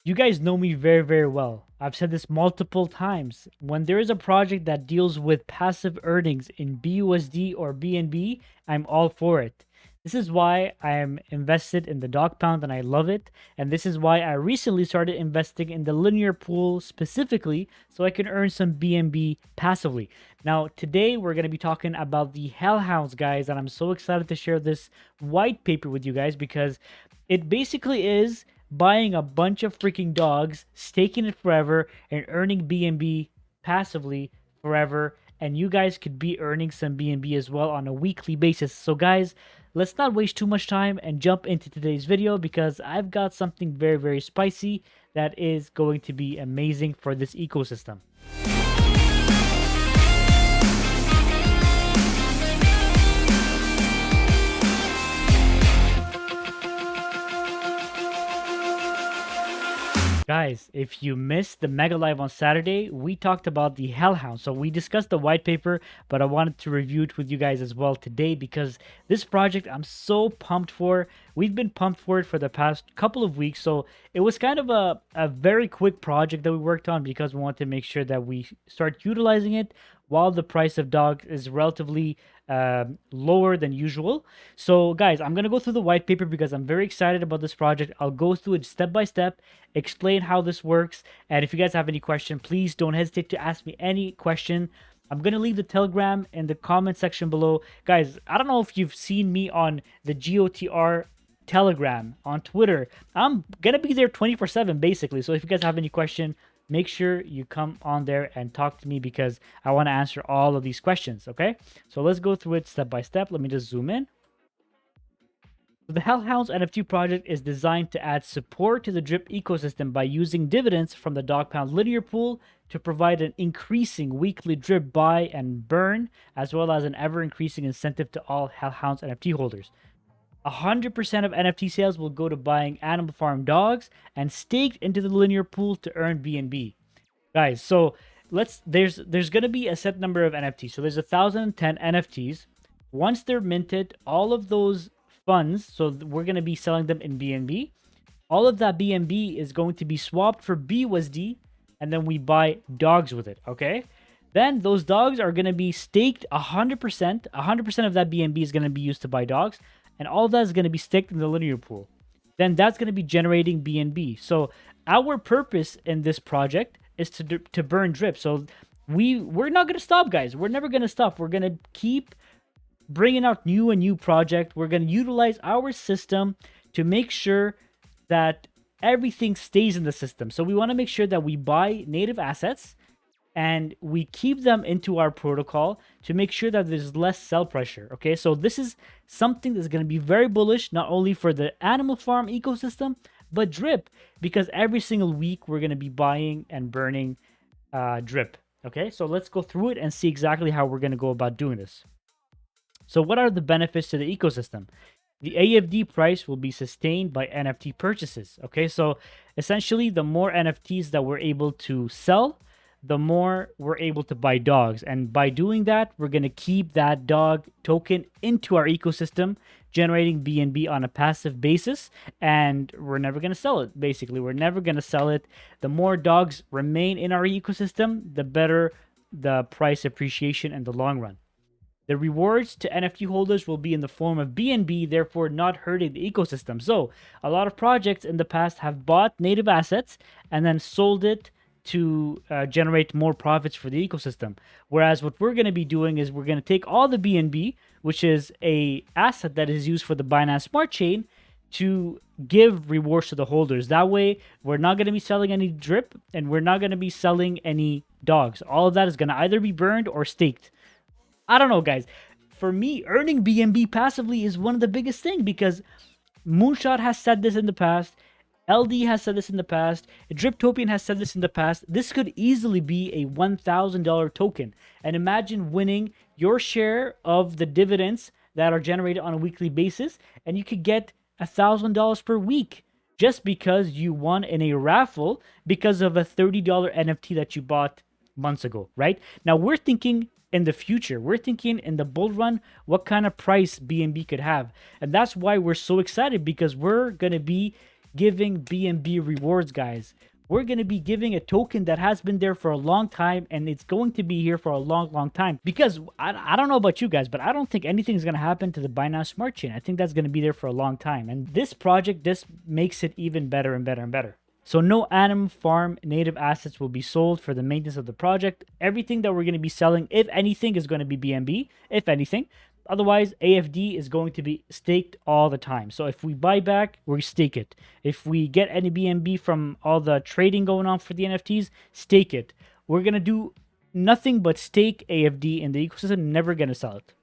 You guys know me very, very well. I've said this multiple times. When there is a project that deals with passive earnings in BUSD or BNB, I'm all for it. This is why I am invested in the dog pound and I love it. And this is why I recently started investing in the linear pool specifically so I can earn some BNB passively. Now, today we're going to be talking about the Hellhounds, guys, and I'm so excited to share this white paper with you guys because it basically is buying a bunch of freaking dogs, staking it forever, and earning BNB passively forever. And you guys could be earning some BNB as well on a weekly basis. So guys, let's not waste too much time and jump into today's video because I've got something very, very spicy that is going to be amazing for this ecosystem. Guys, if you missed the Mega Live on Saturday, we talked about the Hellhound. So we discussed the white paper, but I wanted to review it with you guys as well today because this project I'm so pumped for. We've been pumped for it for the past couple of weeks. So it was kind of a very quick project that we worked on because we wanted to make sure that we start utilizing it while the price of dog is relatively lower than usual. So guys, I'm gonna go through the white paper because I'm very excited about this project. I'll go through it step by step, explain how this works, and if you guys have any question, please don't hesitate to ask me any question. I'm gonna leave the Telegram in the comment section below. Guys, I don't know if you've seen me on the GOTR Telegram on Twitter. I'm gonna be there 24/7 basically. So if you guys have any question, make sure you come on there and talk to me because I want to answer all of these questions, okay? So let's go through it step by step. Let me just zoom in. The Hellhounds NFT project is designed to add support to the drip ecosystem by using dividends from the dog pound linear pool to provide an increasing weekly drip buy and burn, as well as an ever-increasing incentive to all Hellhounds NFT holders. 100% of NFT sales will go to buying Animal Farm dogs and staked into the linear pool to earn BNB. Guys, so there's gonna be a set number of NFTs. So there's 1,010 NFTs. Once they're minted, all of those funds, so we're gonna be selling them in BNB. All of that BNB is going to be swapped for BUSD, and then we buy dogs with it. Okay. Then those dogs are gonna be staked 100%. 100% of that BNB is gonna be used to buy dogs. And all of that is going to be staked in the linear pool. Then that's going to be generating BNB. So our purpose in this project is to burn drip. So we're not going to stop, guys. We're never going to stop. We're going to keep bringing out new and new project. We're going to utilize our system to make sure that everything stays in the system. So we want to make sure that we buy native assets and we keep them into our protocol to make sure that there's less sell pressure. Okay, so this is something that's going to be very bullish, not only for the Animal Farm ecosystem, but drip, because every single week we're going to be buying and burning drip. Okay, so let's go through it and see exactly how we're going to go about doing this. So what are the benefits to the ecosystem? The AFD price will be sustained by NFT purchases. Okay, so essentially the more NFTs that we're able to sell, the more we're able to buy dogs. And by doing that, we're going to keep that dog token into our ecosystem, generating BNB on a passive basis. And we're never going to sell it. Basically, we're never going to sell it. The more dogs remain in our ecosystem, the better the price appreciation in the long run. The rewards to NFT holders will be in the form of BNB, therefore not hurting the ecosystem. So a lot of projects in the past have bought native assets and then sold it to generate more profits for the ecosystem. Whereas what we're going to be doing is we're going to take all the BNB, which is a asset that is used for the Binance Smart Chain, to give rewards to the holders. That way, we're not going to be selling any drip and we're not going to be selling any dogs. All of that is going to either be burned or staked. I don't know, guys. For me, earning BNB passively is one of the biggest things because Moonshot has said this in the past. LD has said this in the past. Driptopian has said this in the past. This could easily be a $1,000 token. And imagine winning your share of the dividends that are generated on a weekly basis, and you could get $1,000 per week just because you won in a raffle because of a $30 NFT that you bought months ago, right? Now we're thinking in the future. We're thinking in the bull run, what kind of price BNB could have. And that's why we're so excited, because we're going to be giving BNB rewards, guys. We're going to be giving a token that has been there for a long time, and it's going to be here for a long, long time. Because I don't know about you guys, but I don't think anything's going to happen to the Binance Smart Chain. I think that's going to be there for a long time. And this project just makes it even better and better and better. So no Anim Farm native assets will be sold for the maintenance of the project. Everything that we're going to be selling, if anything, is going to be BNB, if anything. Otherwise, AFD is going to be staked all the time. So if we buy back, we stake it. If we get any BNB from all the trading going on for the NFTs, stake it. We're going to do nothing but stake AFD in the ecosystem, never going to sell it.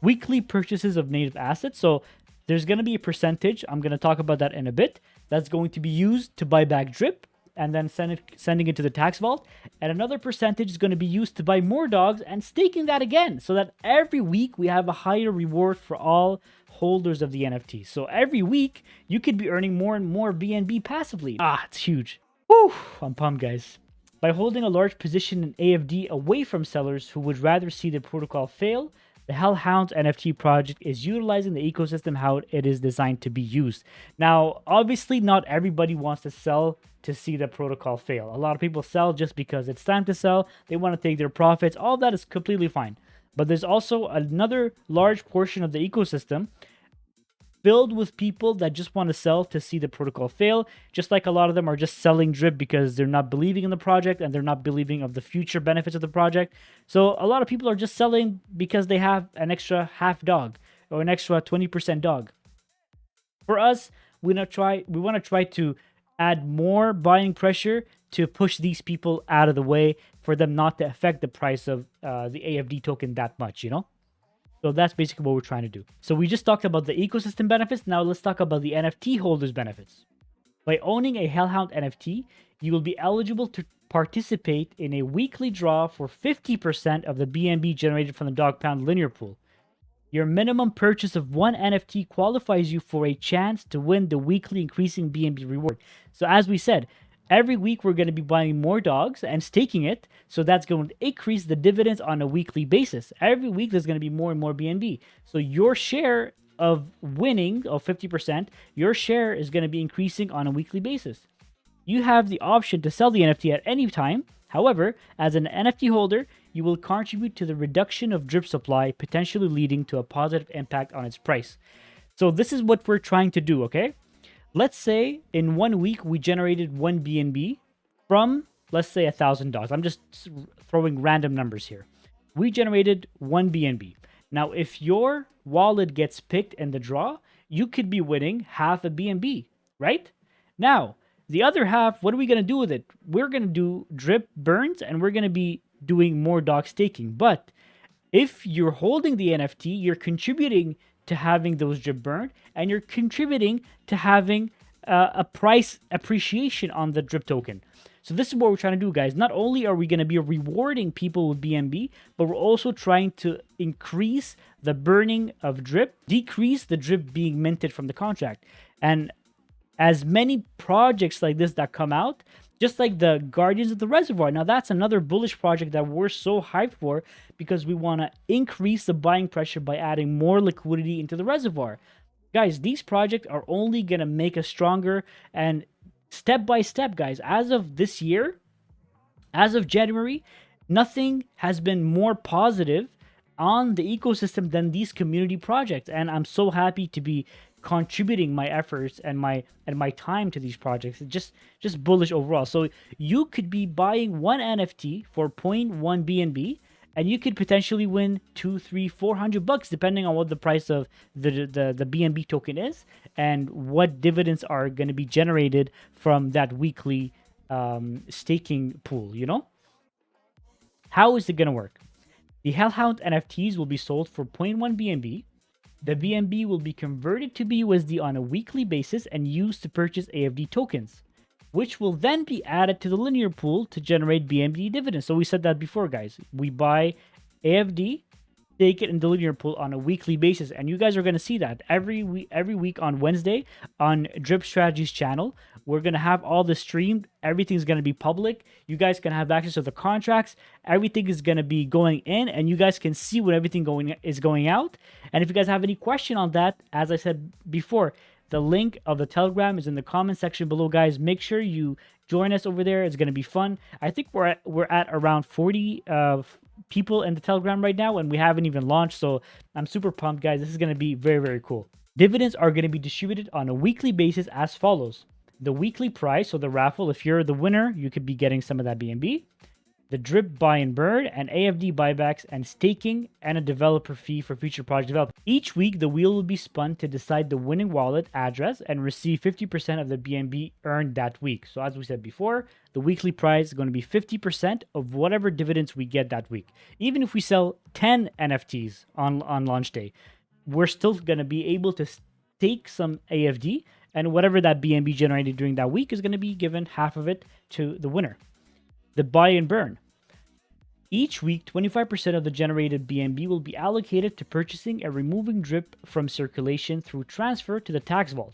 Weekly purchases of native assets. So there's going to be a percentage, I'm going to talk about that in a bit, that's going to be used to buy back drip and then sending it to the tax vault. And another percentage is going to be used to buy more dogs and staking that again, so that every week we have a higher reward for all holders of the NFT. So every week you could be earning more and more BNB passively. It's huge. Whew, I'm pumped, guys. By holding a large position in AFD away from sellers who would rather see the protocol fail, the Hounds NFT project is utilizing the ecosystem how it is designed to be used. Now, obviously, not everybody wants to sell to see the protocol fail. A lot of people sell just because it's time to sell. They want to take their profits. All that is completely fine. But there's also another large portion of the ecosystem filled with people that just want to sell to see the protocol fail, just like a lot of them are just selling drip because they're not believing in the project and they're not believing of the future benefits of the project. So a lot of people are just selling because they have an extra half dog or an extra 20% dog. For us, we want to try to add more buying pressure to push these people out of the way for them not to affect the price of the AFD token that much, you know? So that's basically what we're trying to do. So we just talked about the ecosystem benefits. Now let's talk about the NFT holders benefits. By owning a Hellhound NFT, you will be eligible to participate in a weekly draw for 50% of the BNB generated from the Dog Pound linear pool. Your minimum purchase of one NFT qualifies you for a chance to win the weekly increasing BNB reward. So as we said, every week we're going to be buying more dogs and staking it, so that's going to increase the dividends on a weekly basis. Every week there's going to be more and more BNB. So your share of winning of 50%, your share is going to be increasing on a weekly basis. You have the option to sell the NFT at any time. However, as an NFT holder, you will contribute to the reduction of drip supply, potentially leading to a positive impact on its price. So this is what we're trying to do, okay? Let's say in 1 week we generated 1 BNB from, let's say, $1,000. I'm just throwing random numbers here. We generated 1 BNB. Now, if your wallet gets picked in the draw, you could be winning half a BNB, right? Now, the other half, what are we going to do with it? We're going to do drip burns and we're going to be doing more dog staking. But if you're holding the NFT, you're contributing to having those drip burned, and you're contributing to having a price appreciation on the drip token. So this is what we're trying to do, guys. Not only are we going to be rewarding people with BNB, but we're also trying to increase the burning of drip, decrease the drip being minted from the contract. And as many projects like this that come out, just like the Guardians of the Reservoir. Now, that's another bullish project that we're so hyped for because we want to increase the buying pressure by adding more liquidity into the reservoir. Guys, these projects are only going to make us stronger. And step by step, guys, as of this year, as of January, nothing has been more positive on the ecosystem than these community projects. And I'm so happy to be contributing my efforts and my time to these projects. It's just bullish overall. So you could be buying one NFT for 0.1 BNB and you could potentially win $200-$400 depending on what the price of the BNB token is and what dividends are going to be generated from that weekly staking pool, you know? How is it going to work? The Hellhound NFTs will be sold for 0.1 BNB. The BNB will be converted to BUSD on a weekly basis and used to purchase AFD tokens, which will then be added to the linear pool to generate BNB dividends. So we said that before, guys. We buy AFD, take it in the linear pool on a weekly basis, and you guys are going to see that every week on Wednesday on Drip Strategies channel. We're going to have all this streamed. Everything's going to be public. You guys can have access to the contracts. Everything is going to be going in, and you guys can see when everything is going out. And if you guys have any question on that, as I said before, The link of the Telegram is in the comment section below, guys. Make sure you join us over there. It's going to be fun. I think we're at around 40 people in the Telegram right now, and we haven't even launched. So I'm super pumped, guys. This is going to be very, very cool. Dividends are going to be distributed on a weekly basis as follows. The weekly prize, so the raffle, if you're the winner, you could be getting some of that BNB. The drip buy and burn, and AFD buybacks and staking, and a developer fee for future project development. Each week, the wheel will be spun to decide the winning wallet address and receive 50% of the BNB earned that week. So as we said before, the weekly prize is going to be 50% of whatever dividends we get that week. Even if we sell 10 NFTs on launch day, we're still going to be able to stake some AFD, and whatever that BNB generated during that week is going to be given half of it to the winner. The buy and burn. Each week, 25% of the generated BNB will be allocated to purchasing and removing drip from circulation through transfer to the tax vault.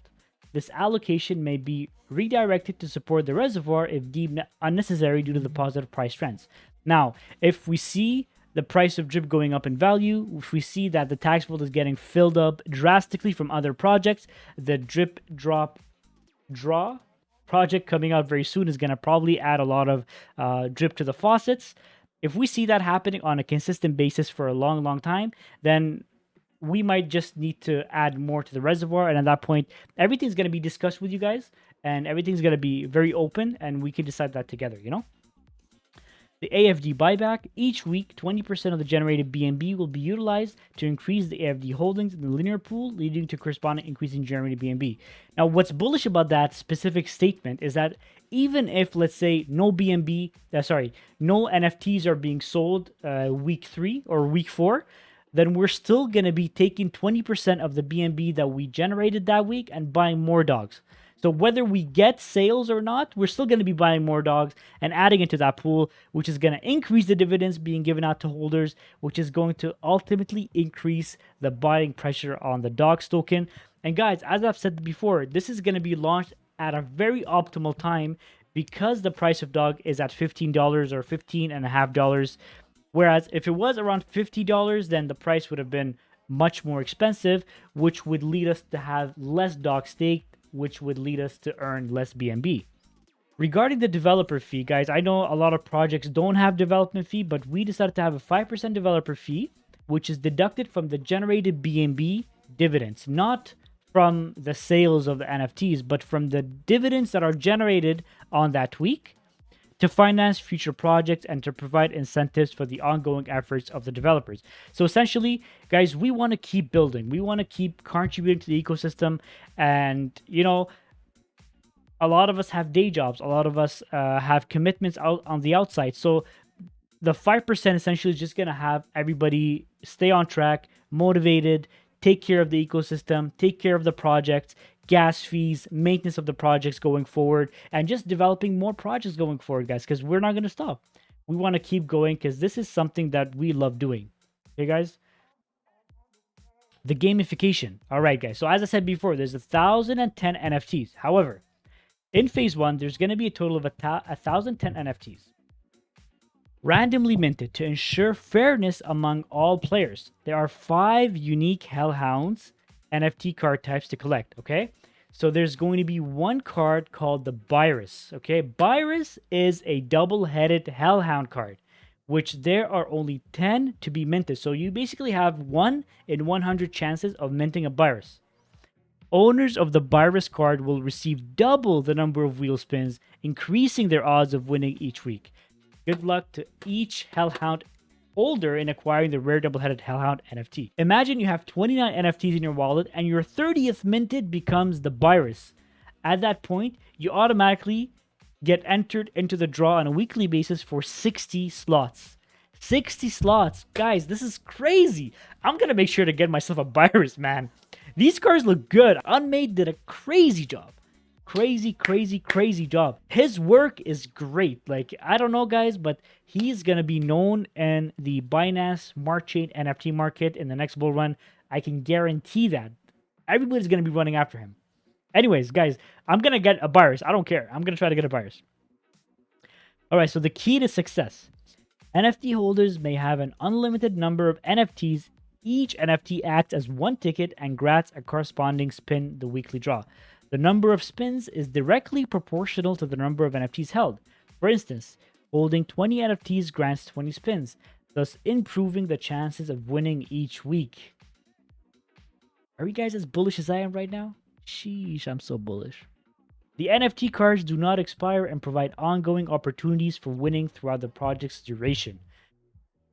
This allocation may be redirected to support the reservoir if deemed unnecessary due to the positive price trends. Now, if we see the price of drip going up in value, if we see that the tax vault is getting filled up drastically from other projects, the drip drop draw project coming out very soon is going to probably add a lot of drip to the faucets. If we see that happening on a consistent basis for a long, long time, then we might just need to add more to the reservoir. And at that point, everything's going to be discussed with you guys, and everything's going to be very open, and we can decide that together, you know? The AFD buyback. Each week, 20% of the generated BNB will be utilized to increase the AFD holdings in the linear pool, leading to corresponding increase in generated BNB. Now, what's bullish about that specific statement is that even if, let's say, no NFTs are being sold week 3 or week 4, then we're still going to be taking 20% of the BNB that we generated that week and buying more dogs. So whether we get sales or not, we're still going to be buying more dogs and adding into that pool, which is going to increase the dividends being given out to holders, which is going to ultimately increase the buying pressure on the dogs token. And guys, as I've said before, this is going to be launched at a very optimal time because the price of dog is at $15 or $15.50. Whereas if it was around $50, then the price would have been much more expensive, which would lead us to have less dog staked, which would lead us to earn less BNB. Regarding the developer fee, guys, I know a lot of projects don't have development fee, but we decided to have a 5% developer fee, which is deducted from the generated BNB dividends, not from the sales of the NFTs, but from the dividends that are generated on that week to finance future projects and to provide incentives for the ongoing efforts of the developers. So essentially, guys, we want to keep building. We want to keep contributing to the ecosystem. And, you know, a lot of us have day jobs. A lot of us have commitments out on the outside. So the 5% essentially is just going to have everybody stay on track, motivated, take care of the ecosystem, take care of the projects, gas fees, maintenance of the projects going forward, and just developing more projects going forward, guys, because we're not going to stop. We want to keep going because this is something that we love doing. Okay, guys? The gamification. All right, guys. So as I said before, there's 1,010 NFTs. However, in phase 1, there's going to be a total of 1,010 NFTs. Randomly minted to ensure fairness among all players. There are 5 unique Hounds NFT card types to collect, okay? So there's going to be one card called the Virus, okay? Virus is a double-headed Hellhound card, which there are only 10 to be minted. So you basically have 1 in 100 chances of minting a Virus. Owners of the Virus card will receive double the number of wheel spins, increasing their odds of winning each week. Good luck to each Hellhound holder in acquiring the rare double-headed Hellhound NFT. Imagine you have 29 NFTs in your wallet and your 30th minted becomes the Virus. At that point, you automatically get entered into the draw on a weekly basis for 60 slots. 60 slots. Guys, this is crazy. I'm going to make sure to get myself a Virus, man. These cards look good. Unmade did a crazy job. Crazy job. His work is great. Like, I don't know, guys, but he's gonna be known in the Binance Smart Chain NFT market in the next bull run. I can guarantee that. Everybody's gonna be running after him. Anyways, guys, I'm gonna get a Virus. I don't care. I'm gonna try to get a Virus. All right, so the key to success. NFT holders may have an unlimited number of NFTs Each NFT acts as one ticket and grants a corresponding spin the weekly draw. The number of spins is directly proportional to the number of NFTs held. For instance, holding 20 NFTs grants 20 spins, thus improving the chances of winning each week. Are you guys as bullish as I am right now? Sheesh, I'm so bullish. The NFT cards do not expire and provide ongoing opportunities for winning throughout the project's duration.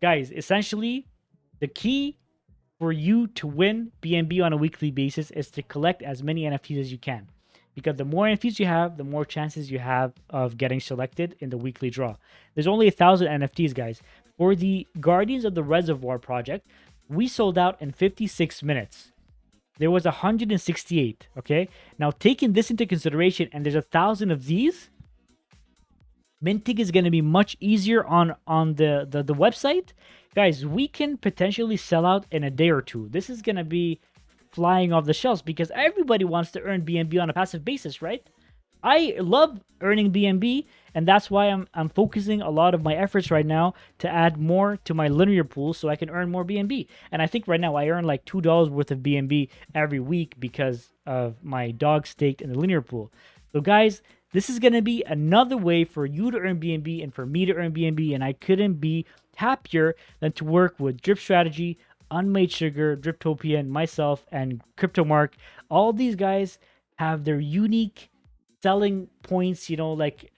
Guys, essentially, the key for you to win BNB on a weekly basis is to collect as many NFTs as you can. Because the more NFTs you have, the more chances you have of getting selected in the weekly draw. There's only 1,000 NFTs, guys. For the Guardians of the Reservoir project, we sold out in 56 minutes. There was 168, okay? Now, taking this into consideration, and there's 1,000 of these, minting is going to be much easier on the website. Guys, we can potentially sell out in a day or two. This is going to be flying off the shelves because everybody wants to earn BNB on a passive basis, right? I love earning BNB, and that's why I'm focusing a lot of my efforts right now to add more to my linear pool so I can earn more BNB. And I think right now I earn like $2 worth of BNB every week because of my dog staked in the linear pool. So guys, this is going to be another way for you to earn BNB and for me to earn BNB, and I couldn't be happier than to work with Drip Strategy, Unmade Sugar, Driptopian, myself, and CryptoMark. All these guys have their unique selling points, like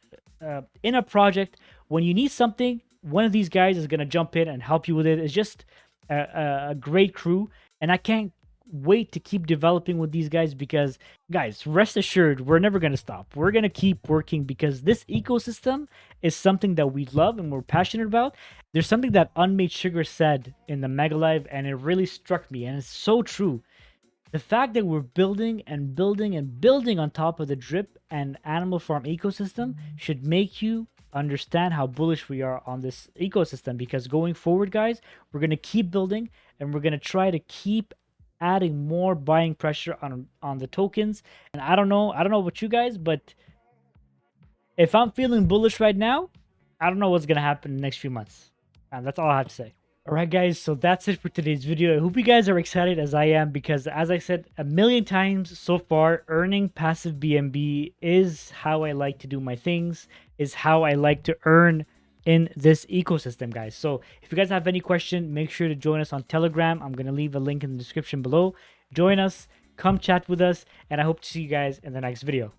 in a project. When you need something, one of these guys is going to jump in and help you with it. It's just a great crew, and I can't wait to keep developing with these guys because, guys, rest assured, we're never going to stop. We're going to keep working because this ecosystem is something that we love and we're passionate about. There's something that Unmade Sugar said in the Mega Live, and it really struck me, and it's so true. The fact that we're building and building and building on top of the drip and animal farm ecosystem should make you understand how bullish we are on this ecosystem, because going forward, guys, we're going to keep building and we're going to try to keep adding more buying pressure on the tokens. And I don't know about you guys, but if I'm feeling bullish right now, I don't know what's going to happen in the next few months. And that's all I have to say. Alright guys, so that's it for today's video. I hope you guys are excited as I am, because as I said a million times so far, earning passive BNB is how I like to do my things, is how I like to earn in this ecosystem, guys. So if you guys have any question, make sure to join us on Telegram. I'm going to leave a link in the description below. Join us, come chat with us, and I hope to see you guys in the next video.